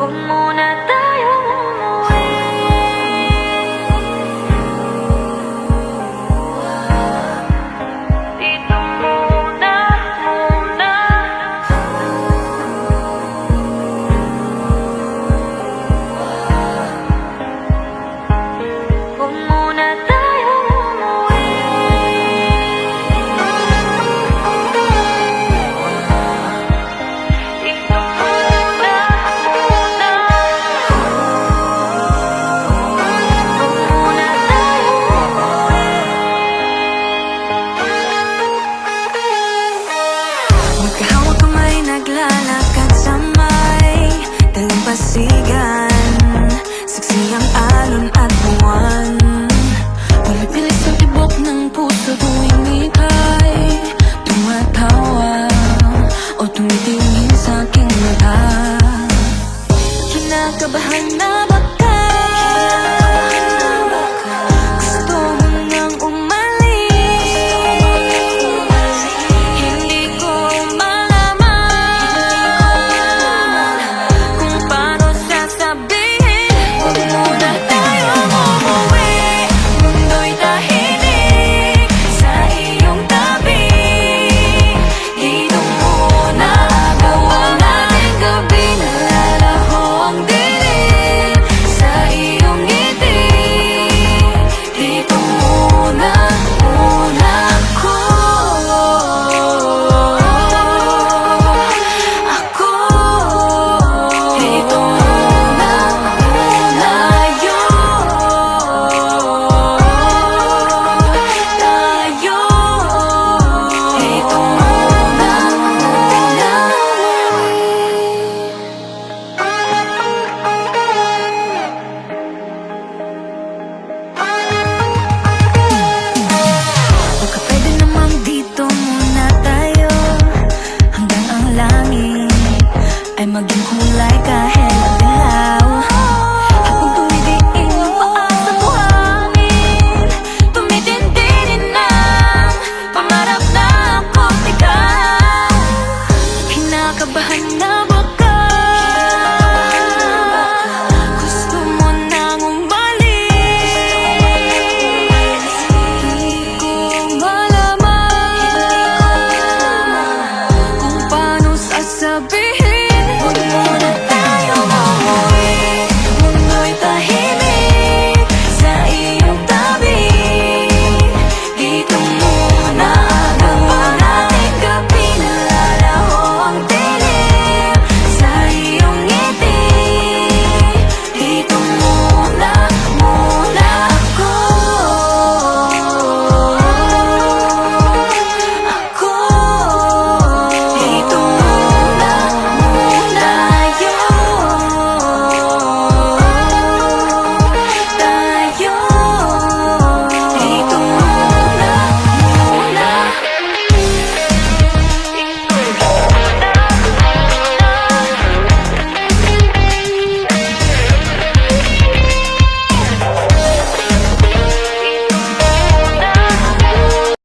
Huwag muna tayong umuwi. Dito muna, muna. Huwag muna tayong umuwi. Dito muna, muna. Huwag muna tayong umuwi. Magkahawak kamay, naglalakad sa may dalampasigan. Saksi ang alon at buwan. Palipilis ang tibok ng puso tuwing ika'y tumatawa o tumitingin sa aking mata. Kinakabahan na baka gusto mo nang umalis. Hindi ko malaman kung paano sasabihin. Huwag muna tayong umuwi. Mundo'y tahimik sa iyong tabi. Dito muna gawang ating gabi. Nalalaho ang dilim sa iyong ngiti. Dito muna, muna ako. Dito muna, muna tayo. Dito muna, muna. Baka pwede namang dito muna tayo hanggang ang langit ay maging kulay kahit madilaw. Habang tumidiin ang paa sa buhangin, tumitindi din ang pangarap na ako't ikaw. Kinakabahan na baka gusto mo nang umalis. Hindi ko malaman kung paano sasabihin. Huwag mo